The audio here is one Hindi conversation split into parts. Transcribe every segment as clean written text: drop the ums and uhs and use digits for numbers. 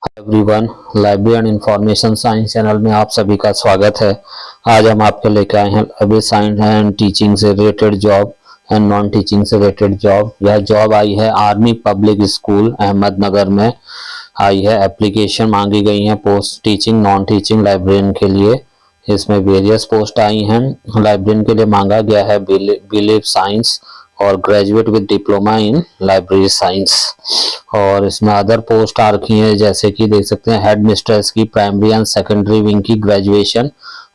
Everyone, library and information science channel में आप सभी का स्वागत है। आज हम आपके लेके आए हैं लाइब्रेरी साइंस एंड टीचिंग से related job and non teaching से रिलेटेड जॉब। यह जॉब आई है आर्मी पब्लिक स्कूल अहमदनगर में आई है। एप्लीकेशन मांगी गई है post teaching non teaching librarian के लिए। इसमें वेरियस पोस्ट आई हैं। लाइब्रेरियन के लिए मांगा गया है बिलीव साइंस और graduate with diploma in library science. और इसमें अदर पोस्ट आ रखी हैं, जैसे कि देख सकते हैं हेड मिस्ट्रेस की प्राइमरी एंड सेकेंडरी विंग की ग्रेजुएशन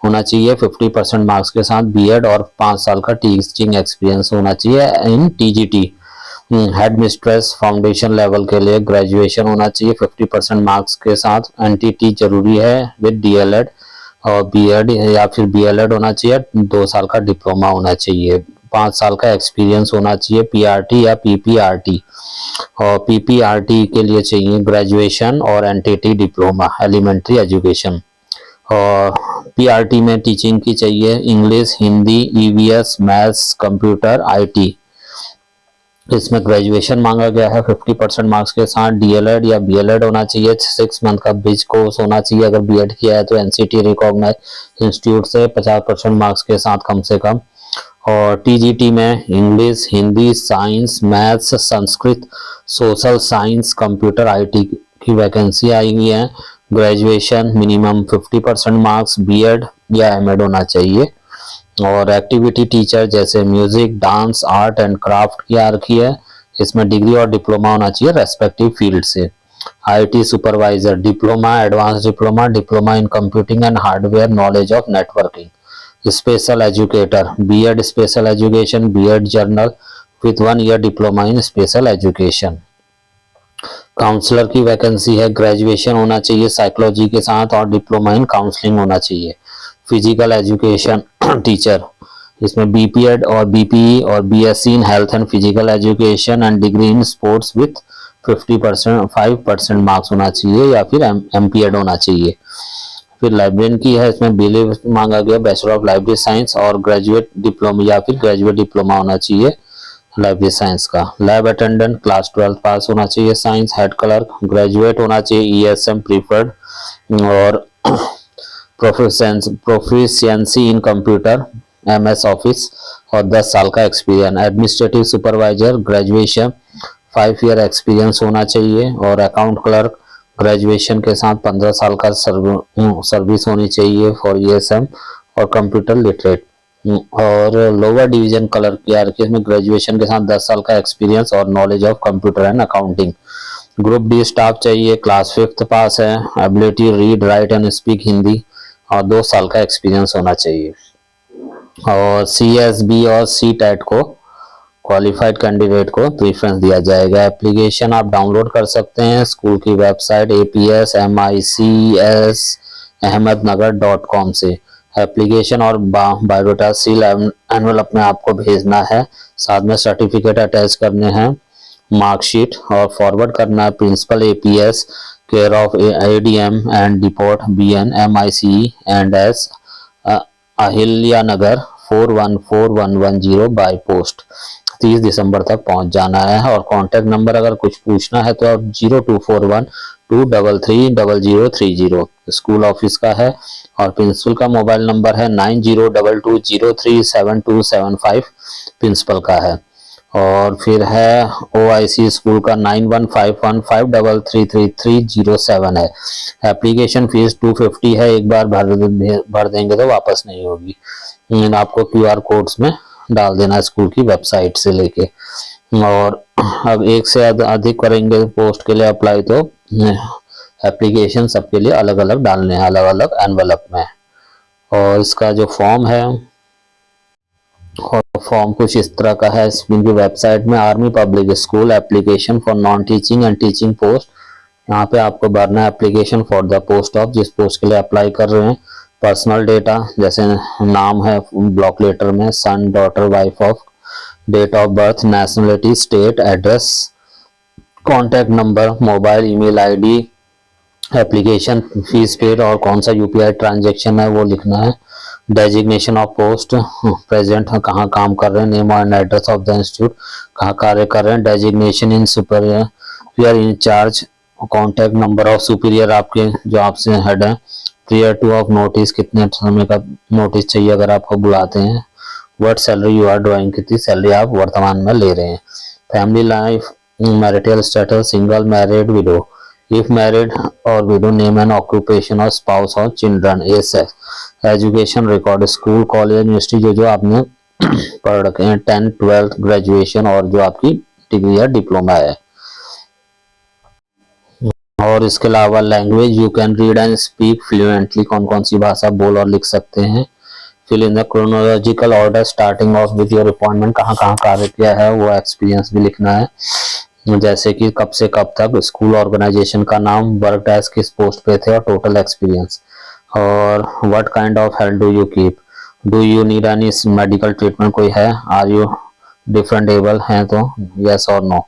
होना चाहिए 50% मार्क्स के साथ, बीएड और 5 साल का टीचिंग एक्सपीरियंस होना चाहिए in TGT. Head mistress foundation level के लिए ग्रेजुएशन होना चाहिए 50% मार्क्स के साथ, एनटीटी जरूरी है विद डीएलएड और बीएड या फिर बीएलएड होना चाहिए, 2 साल का डिप्लोमा होना चाहिए, 5 साल का एक्सपीरियंस होना चाहिए, पीआरटी या पीपीआरटी। और पीपीआरटी के लिए चाहिए ग्रेजुएशन और एनटीटी डिप्लोमा एलिमेंट्री एजुकेशन। और पीआरटी में टीचिंग की चाहिए English, Hindi, EVS, maths, computer, IT. इसमें ग्रेजुएशन मांगा गया है 50% मार्क्स के साथ, डीएलएड या बीएलएड होना चाहिए, 6 मंथ का ब्रिज कोर्स होना चाहिए, अगर बीएड किया है तो एनसीटी रिकॉग्नाइज्ड इंस्टीट्यूट से 50% मार्क्स के साथ कम से कम। और टीजीटी में English, Hindi, science, maths, Sanskrit, social science, computer, IT की वैकेंसी आई हुई है। ग्रेजुएशन मिनिमम 50% मार्क्स, बीएड या एमएड होना चाहिए। और एक्टिविटी टीचर जैसे music, dance, art and craft की आ रखी है। इसमें डिग्री और डिप्लोमा होना चाहिए रेस्पेक्टिव फील्ड से। IT supervisor diploma, advance diploma, diploma in computing and hardware knowledge of networking. Special educator BEd special education, BEd general with 1 year diploma in special education. Counsellor की वैकेंसी है, ग्रेजुएशन होना चाहिए साइकोलॉजी के साथ और डिप्लोमा इन काउंसलिंग होना चाहिए। फिजिकल एजुकेशन टीचर, इसमें बीपीएड और बीपीई और BSc in health and physical education and degree in sports with 5% marks होना चाहिए या फिर एमपीएड होना चाहिए। फिर लाइब्रेरियन की है, इसमें बीए मांगा गया बैचलर ऑफ लाइब्रेरी साइंस और ग्रेजुएट डिप्लोमा या फिर ग्रेजुएट डिप्लोमा होना चाहिए लाइब्रेरी साइंस का। लैब अटेंडेंट क्लास 12 पास होना चाहिए साइंस। हेड क्लर्क ग्रेजुएट होना चाहिए ईएसएम प्रीफर्ड और प्रोफिशिएंसी इन कंप्यूटर एमएस ऑफिस और 10 साल का experience. Administrative supervisor graduation 5 year experience होना चाहिए। और अकाउंट क्लर्क ग्रेजुएशन के साथ 15 साल का सर्विस होनी चाहिए फॉर ईएसएम और कंप्यूटर लिटरेट। और लोअर डिवीजन क्लर्क की आरके में ग्रेजुएशन के साथ 10 साल का एक्सपीरियंस और knowledge of computer and accounting. Group D staff चाहिए, क्लास 5th पास है, ability read write and speak Hindi और 2 साल का एक्सपीरियंस होना चाहिए। और सीएसबी और सी टेट को क्वालिफाइड कैंडिडेट को प्रेफरेंस दिया जाएगा। एप्लीकेशन आप डाउनलोड कर सकते हैं स्कूल की वेबसाइट apsmics.ahmednagar.com से। एप्लीकेशन और बायोडाटा सील एनवेलप में आपको भेजना है, साथ में सर्टिफिकेट अटैच करने हैं, मार्कशीट और फॉरवर्ड करना है principal APS care of ADM and depot BN MIC and S Ahilya Nagar 414110 by post. 30 दिसंबर तक पहुंच जाना है। और कांटेक्ट नंबर अगर कुछ पूछना है तो आप 0241233030 स्कूल ऑफिस का है। और प्रिंसिपल का मोबाइल नंबर है 9022037275 प्रिंसिपल का है। और फिर है ओआईसी स्कूल का 9151533307 है। एप्लीकेशन फीस 250 है, एक बार भर देंगे तो वापस नहीं होगी। आपको क्यूआर कोड्स में डाल देना स्कूल की वेबसाइट से लेके। और अब एक से अधिक करेंगे पोस्ट के लिए अप्लाई तो एप्लीकेशन सबके लिए अलग अलग डालने हैं, अलग अलग एनवेलप में। और इसका जो फॉर्म है और फॉर्म कुछ इस तरह का है। इनकी वेबसाइट में army public school application for non teaching and teaching post, यहाँ पे आपको भरना है application for the post of जिस पोस्ट के लिए अप्लाई कर रहे हैं। पर्सनल डेटा जैसे नाम है ब्लॉक लेटर में, son, daughter, wife of, date of birth, nationality, state, address, contact number, mobile, email ID, application fee paid और कौन सा यूपीआई ट्रांजैक्शन है वो लिखना है। डेजिग्नेशन ऑफ पोस्ट, प्रेजेंट कहाँ काम कर रहे हैं, name and address of the institute, कहाँ कार्य कर रहे हैं, designation in superior in charge contact number of superior, आपके जो आपसे हेड है। प्रियर टू ऑफ नोटिस, कितने समय का नोटिस चाहिए अगर आपको बुलाते हैं। What salary you are drawing, कितनी सैलरी आप वर्तमान में ले रहे हैं। Family life, marital status, single, married, widow. If married और विडो, नेम एंड ऑक्यूपेशन और स्पाउस और children, age, sex. Education record, school, college, university जो आपने पढ़ रखे हैं, 10th 12th ग्रेजुएशन और जो आपकी डिग्री या डिप्लोमा है। और इसके अलावा language, you can read and speak fluently, कौन कौन सी भाषा बोल और लिख सकते हैं। Fill in the chronological order starting off with your appointment, कहाँ कहाँ कार्य किया है, वो एक्सपीरियंस भी लिखना है, जैसे कि कब से कब तक, स्कूल, ऑर्गेनाइजेशन का नाम, वर्क एज किस पोस्ट पे थे और टोटल एक्सपीरियंस। और what kind of health do you keep, do you need any medical treatment कोई है, आर यू डिफरेंटेबल हैं तो यस और नो,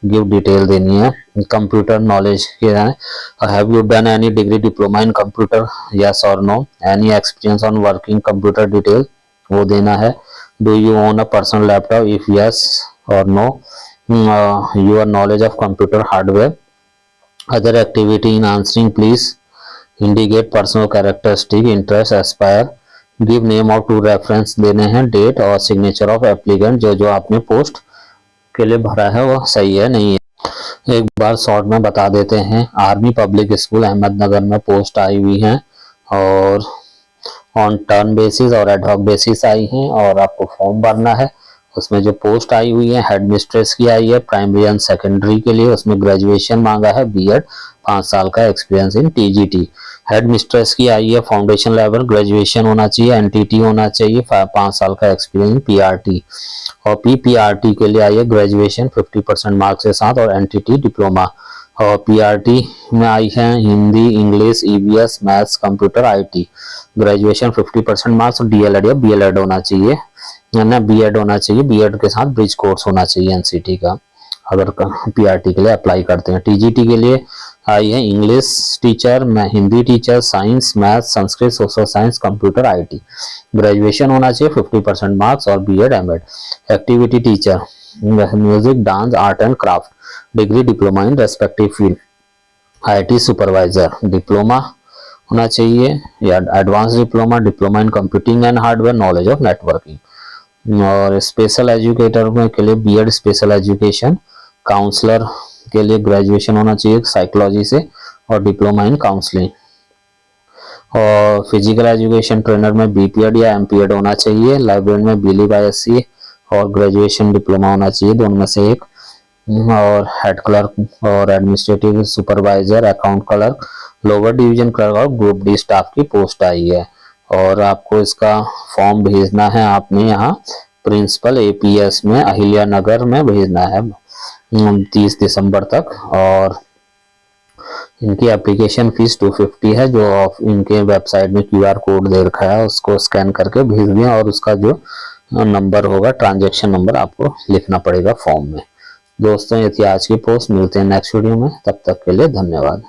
गिव डिटेल देनी है। कंप्यूटर नॉलेज क्या है, have you done any degree diploma in computer, yes और no, any experience on working computer, detail वो देना है। Do you own a personal laptop, if yes और no, your knowledge of computer hardware. Other activity in answering please indicate personal characteristic, interest, aspire, give name of two reference देने हैं, डेट और सिग्नेचर ऑफ एप्लीकेंट, जो आपने पोस्ट के लिए भरा है वो सही है नहीं है। एक बार शॉर्ट में बता देते हैं, आर्मी पब्लिक स्कूल अहमदनगर में पोस्ट आई हुई हैं और ऑन टर्न बेसिस और एडहॉक बेसिस आई हैं और आपको फॉर्म भरना है। उसमें जो पोस्ट आई हुई है हेड मिस्ट्रेस की आई है प्राइमरी एंड सेकेंडरी के लिए, उसमें ग्रेजुएशन मांगा है, बीएड, 5 साल का experience in TGT. Head mistress की आई है फाउंडेशन लेवल, ग्रेजुएशन होना चाहिए, एनटीटी होना चाहिए, 5 साल का एक्सपीरियंस पीआरटी। और पीपीआरटी के लिए आई है ग्रेजुएशन 50% मार्क्स के साथ और एनटीटी डिप्लोमा। और पीआरटी में आई है Hindi, English, EVS, maths, computer, IT. Graduation 50% marks और डीएलएड या बीएलएड होना चाहिए, ना बीएड होना चाहिए, बीएड के साथ ब्रिज कोर्स होना चाहिए एनसीटी का अगर पीआरटी के लिए अप्लाई करते हैं। टीजीटी के लिए आई है English teacher, Hindi teacher, science, math, Sanskrit, social science, computer, IT. Graduation होना चाहिए 50% मार्क्स और BEd, MEd. Activity teacher, music, dance, art and craft, degree diploma in respective field. IT supervisor diploma होना चाहिए या advance diploma, diploma in computing and hardware, knowledge of networking. और स्पेशल एजुकेटर में के लिए बीएड स्पेशल एजुकेशन, काउंसलर के लिए ग्रेजुएशन होना चाहिए साइकोलॉजी से और डिप्लोमा इन काउंसलिंग। और फिजिकल एजुकेशन ट्रेनर में बीपीएड या एमपीएड होना चाहिए। लाइब्रेरियन में बीली बायसी और ग्रेजुएशन डिप्लोमा होना चाहिए, दोनों में से एक। और हेड क्लर्क और administrative supervisor, account clerk, lower division clerk और ग्रुप डी स्टाफ की पोस्ट आई है। और आपको इसका फॉर्म भेजना है, आपने यहाँ प्रिंसिपल एपीएस में अहिल्या नगर में भेजना है 30 दिसंबर तक। और इनकी एप्लीकेशन फीस 250 है, जो इनके वेबसाइट में क्यूआर कोड दे रखा है उसको स्कैन करके भेज दें और उसका जो नंबर होगा ट्रांजैक्शन नंबर आपको लिखना पड़ेगा फॉर्म में। दोस्तों ये थी आज की पोस्ट, मिलते हैं नेक्स्ट वीडियो में, तब तक के लिए धन्यवाद।